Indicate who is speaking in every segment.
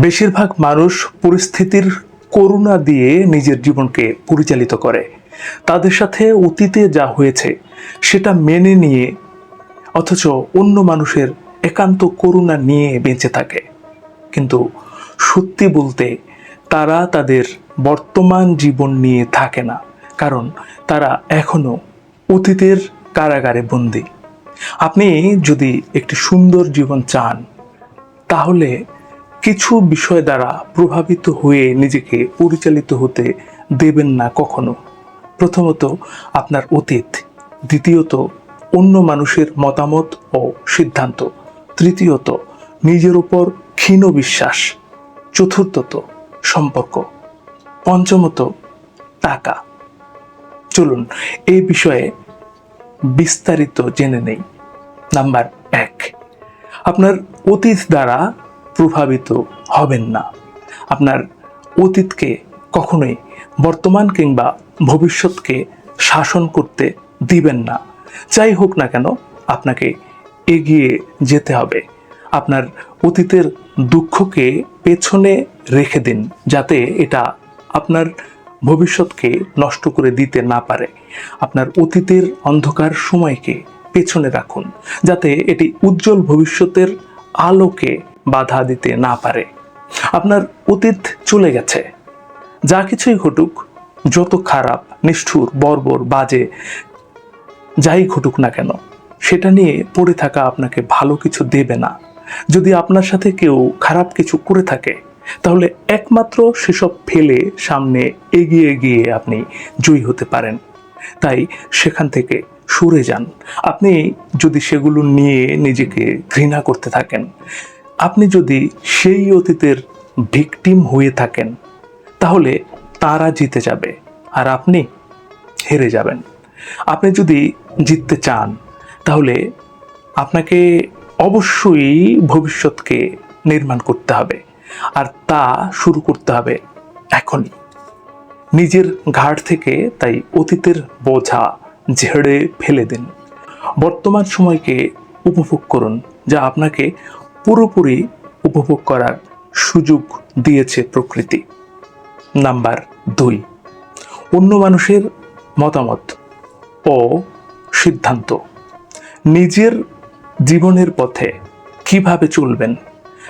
Speaker 1: বেশিরভাগ মানুষ পরিস্থিতির করুণা দিয়ে নিজের জীবনকে পরিচালিত করে। তাদের সাথে অতীতে যা হয়েছে সেটা মেনে নিয়ে অথচ অন্য মানুষের একান্ত করুণা নিয়ে বেঁচে থাকে। কিন্তু সত্যি বলতে তারা তাদের বর্তমান জীবন নিয়ে থাকে না, কারণ তারা এখনো অতীতের কারাগারে বন্দী। আপনি যদি একটি সুন্দর জীবন চান, তাহলে কিছু বিষয় দ্বারা প্রভাবিত হয়ে নিজেকে পরিচালিত হতে দেবেন না কখনো। প্রথমত, আপনার অতীত। দ্বিতীয়ত, অন্য মানুষের মতামত ও সিদ্ধান্ত। তৃতীয়ত, নিজের উপর ক্ষীণ বিশ্বাস। চতুর্থত, সম্পর্ক। পঞ্চমত, টাকা। চলুন এই বিষয়ে বিস্তারিত জেনে নেই। নাম্বার 1, আপনার অতীত দ্বারা প্রভাবিত হবেন না। আপনার অতীতকে কখনোই বর্তমান কিংবা ভবিষ্যৎকে শাসন করতে দিবেন না। যাই হোক না কেন, আপনাকে এগিয়ে যেতে হবে। আপনার অতীতের দুঃখকে পেছনে রেখে দিন, যাতে এটা আপনার ভবিষ্যৎকে নষ্ট করে দিতে না পারে। আপনার অতীতের অন্ধকার সময়কে পেছনে রাখুন, যাতে এটি উজ্জ্বল ভবিষ্যতের আলোকে বাধা দিতে না পারে। আপনার অতীত চলে গেছে, যা কিছুই ঘটুক, যত খারাপ, নিষ্ঠুর, বর্বর, বাজে যাই ঘটুক না কেন, সেটা নিয়ে পড়ে থাকা আপনাকে ভালো কিছু দেবে না। যদি আপনার সাথে কেউ খারাপ কিছু করে থাকে, তাহলে একমাত্র সেসব ফেলে সামনে এগিয়ে গিয়ে আপনি জয়ী হতে পারেন। তাই সেখান থেকে সরে যান। আপনি যদি সেগুলো নিয়ে নিজেকে ঘৃণা করতে থাকেন, আপনি যদি সেই অতীতের ভিকটিম হয়ে থাকেন, তাহলে তারা জিতে যাবে আর আপনি হেরে যাবেন। আপনি যদি জিততে চান, তাহলে আপনাকে অবশ্যই ভবিষ্যৎকে নির্মাণ করতে হবে, আর তা শুরু করতে হবে এখনই, নিজের ঘাট থেকে। তাই অতীতের বোঝা ঝেড়ে ফেলে দিন। বর্তমান সময়কে উপভোগ করুন, যা আপনাকে পুরোপুরি উপভোগ করার সুযোগ দিয়েছে প্রকৃতি। নাম্বার 2, অন্য মানুষের মতামত ও সিদ্ধান্ত। নিজের জীবনের পথে কিভাবে চলবেন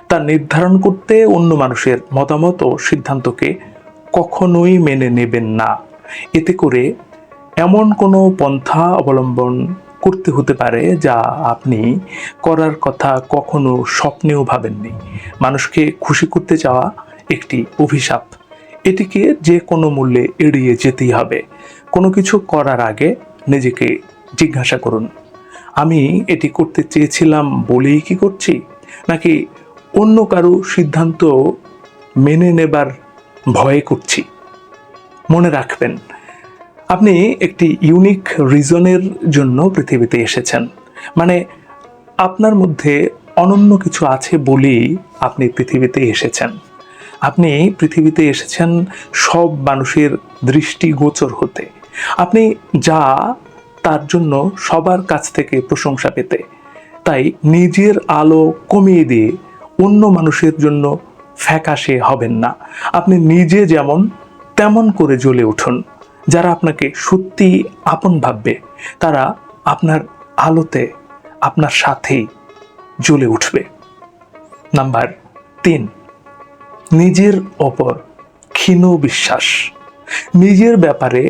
Speaker 1: তা নির্ধারণ করতে অন্য মানুষের মতামত ও সিদ্ধান্তকে কখনোই মেনে নেবেন না। এতে করে এমন কোনো পন্থা অবলম্বন করতে হতে পারে যা আপনি করার কথা কখনো স্বপ্নেও ভাবেননি। মানুষকে খুশি করতে চাওয়া একটি অভিশাপ। এটিকে যে কোনো মূল্যে এড়িয়ে যেতেই হবে। কোনো কিছু করার আগে নিজেকে জিজ্ঞাসা করুন, আমি এটি করতে চেয়েছিলাম বলেই কি করছি, নাকি অন্য কারো সিদ্ধান্ত মেনে নেবার ভয়ে করছি। মনে রাখবেন, আপনি একটি ইউনিক রিজনের জন্য পৃথিবীতে এসেছেন। মানে আপনার মধ্যে অনন্য কিছু আছে বলেই আপনি পৃথিবীতে এসেছেন। আপনি পৃথিবীতে এসেছেন সব মানুষের দৃষ্টিগোচর হতে। আপনি যা তার জন্য সবার কাছ থেকে প্রশংসা পেতে। তাই নিজের আলো কমিয়ে দিয়ে অন্য মানুষের জন্য ফ্যাকাশে হবেন না। আপনি নিজে যেমন তেমন করে জ্বলে উঠুন। যারা আপনাকে সত্যি আপন ভাববে, তারা আপনার আলোতে আপনার সাথেই জ্বলে উঠবে। নাম্বার 3, নিজের ওপর ক্ষীণ বিশ্বাস। নিজের ব্যাপারে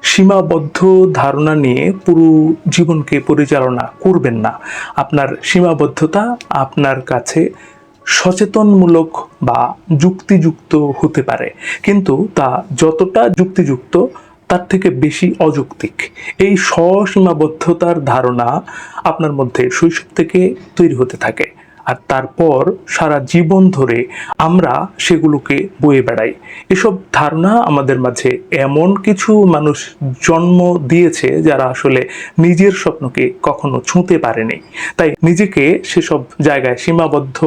Speaker 1: সীমাবদ্ধ ধারণা নিয়ে পুরো জীবনকে পরিচালনা করবেন না। আপনার সীমাবদ্ধতা আপনার কাছে সচেতনমূলক বা যুক্তিযুক্ত হতে পারে, কিন্তু তা যতটা যুক্তিযুক্ত তার থেকে বেশি অযৌক্তিক। এই সীমাবদ্ধতার ধারণা আপনার মধ্যে শৈশব থেকে তৈরি হতে থাকে, আর তারপর সারা জীবন ধরে আমরা সেগুলোকে বয়ে বেড়াই। এসব ধারণা আমাদের মাঝে এমন কিছু মানুষ জন্ম দিয়েছে যারা আসলে নিজের স্বপ্নকে কখনো ছুঁতে পারেনি। তাই নিজেকে সেসব জায়গায় সীমাবদ্ধ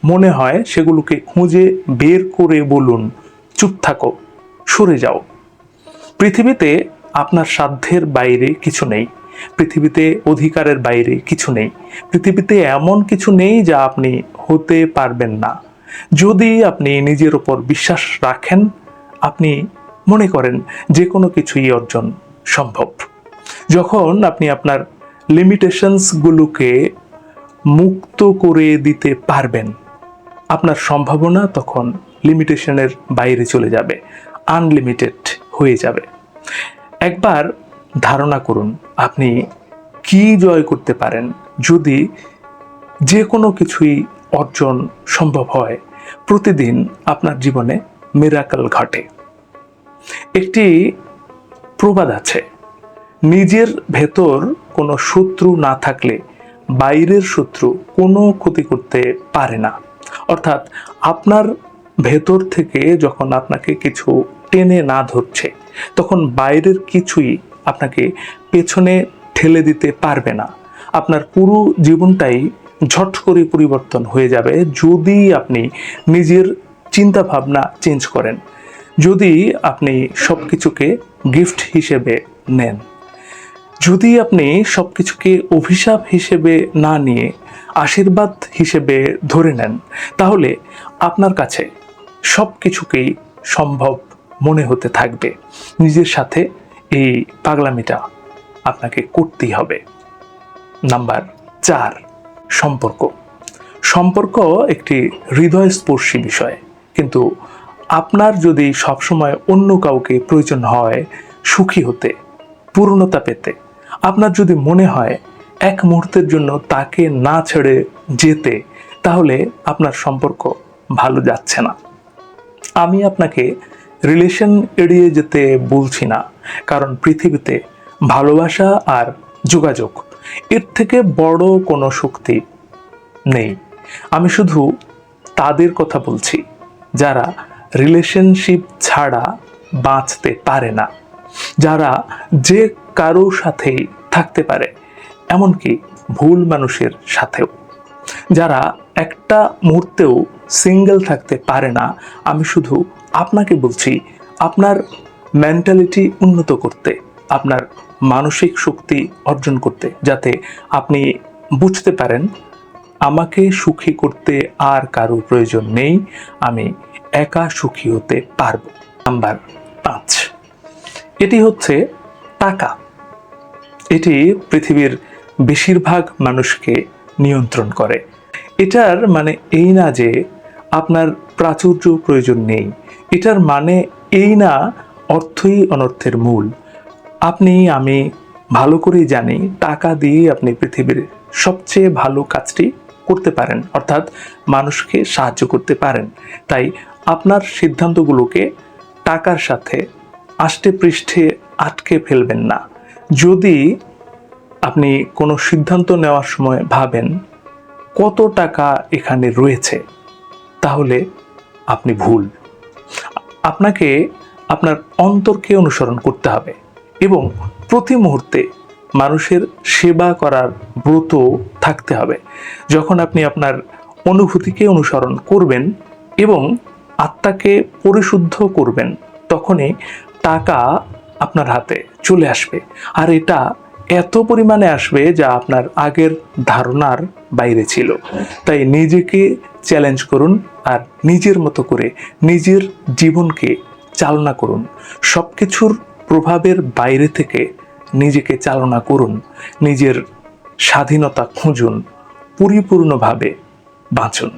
Speaker 1: মনে হয়, সেগুলোকে খুঁজে বের করে বলুন, চুপ থাকো, সরে যাও। পৃথিবীতে আপনার সাধ্যের বাইরে কিছু নেই। পৃথিবীতে অধিকারের বাইরে কিছু নেই। পৃথিবীতে এমন কিছু নেই যা আপনি হতে পারবেন না। যদি আপনি নিজের উপর বিশ্বাস রাখেন, আপনি মনে করেন যে কোনো কিছুই অর্জন সম্ভব। যখন আপনি আপনার লিমিটেশনসগুলোকে মুক্ত করে দিতে পারবেন, আপনার সম্ভাবনা তখন লিমিটেশনের বাইরে চলে যাবে, আনলিমিটেড হয়ে যাবে। একবার ধারণা করুন আপনি কি জয় করতে পারেন যদি যে কোনো কিছুই অর্জন সম্ভব হয়। প্রতিদিন আপনার জীবনে মিরাকল ঘটে। একটি প্রবাদ আছে, নিজের ভেতর কোনো শত্রু না থাকলে বাইরের শত্রু কোনো ক্ষতি করতে পারে না। অর্থাৎ আপনার ভেতর থেকে যখন আপনাকে কিছু টেনে না ধরছে, তখন বাইরের কিছুই আপনাকে পেছনে ঠেলে দিতে পারবে না। আপনার পুরো জীবনটাই ঝট করে পরিবর্তন হয়ে যাবে যদি আপনি নিজের চিন্তা ভাবনা চেঞ্জ করেন, যদি আপনি সব কিছুকে গিফট হিসেবে নেন, যদি আপনি সব কিছুকে অভিশাপ হিসেবে না নিয়ে আশীর্বাদ হিসেবে ধরে নেন, তাহলে আপনার কাছে সব কিছুকেই সম্ভব মনে হতে থাকবে। নিজের সাথে এই পাগলামিটা আপনাকে করতেই হবে। নাম্বার 4, সম্পর্ক। সম্পর্ক একটি হৃদয়স্পর্শী বিষয়, কিন্তু আপনার যদি সবসময় অন্য কাউকে প্রয়োজন হয় সুখী হতে, পূর্ণতা পেতে, আপনার যদি মনে হয় এক মুহূর্তের জন্য তাকে না ছেড়ে যেতে, তাহলে আপনার সম্পর্ক ভালো যাচ্ছে না। আমি আপনাকে রিলেশন এড়িয়ে যেতে বলছি না, কারণ পৃথিবীতে ভালোবাসা আর যোগাযোগ এর থেকে বড় কোনো শক্তি নেই। আমি শুধু তাদের কথা বলছি যারা রিলেশনশিপ ছাড়া বাঁচতে পারে না, যারা যে কারো সাথেই থাকতে পারে, এমনকি ভুল মানুষের সাথেও, যারা একটা মুহূর্তেও সিঙ্গেল থাকতে পারে না। আমি শুধু আপনাকে বলছি আপনার মেন্টালিটি উন্নত করতে, আপনার মানসিক শক্তি অর্জন করতে, যাতে আপনি বুঝতে পারেন আমাকে সুখী করতে আর কারো প্রয়োজন নেই, আমি একা সুখী হতে পারব। নাম্বার 5, এটি হচ্ছে টাকা। এটি পৃথিবীর বেশিরভাগ মানুষকে নিয়ন্ত্রণ করে। এটার মানে এই না যে আপনার প্রাচুর্য প্রয়োজন নেই, এটার মানে এই না অর্থই অনর্থের মূল। আপনি আমি ভালো করেই জানি টাকা দিয়ে আপনি পৃথিবীর সবচেয়ে ভালো কাজটি করতে পারেন, অর্থাৎ মানুষকে সাহায্য করতে পারেন। তাই আপনার সিদ্ধান্তগুলোকে টাকার সাথে আষ্টে পৃষ্ঠে আটকে ফেলবেন না। যদি আপনি কোনো সিদ্ধান্ত নেওয়ার সময় ভাবেন কত টাকা এখানে রয়েছে, তাহলে আপনি ভুল। আপনাকে আপনার অন্তরকে অনুসরণ করতে হবে এবং প্রতি মুহূর্তে মানুষের সেবা করার ব্রত থাকতে হবে। যখন আপনি আপনার অনুভূতিকে অনুসরণ করবেন এবং আত্মাকে পরিশুদ্ধ করবেন, তখনই টাকা আপনার হাতে চলে আসবে। আর এটা এত পরিমাণে আসবে যা আপনার আগের ধারণার বাইরে ছিল। তাই নিজেকে চ্যালেঞ্জ করুন আর নিজের মতো করে নিজের জীবনকে চালনা করুন। সব কিছুর প্রভাবের বাইরে থেকে নিজেকে চালনা করুন, নিজের স্বাধীনতা খুঁজুন, পরিপূর্ণভাবে বাঁচুন।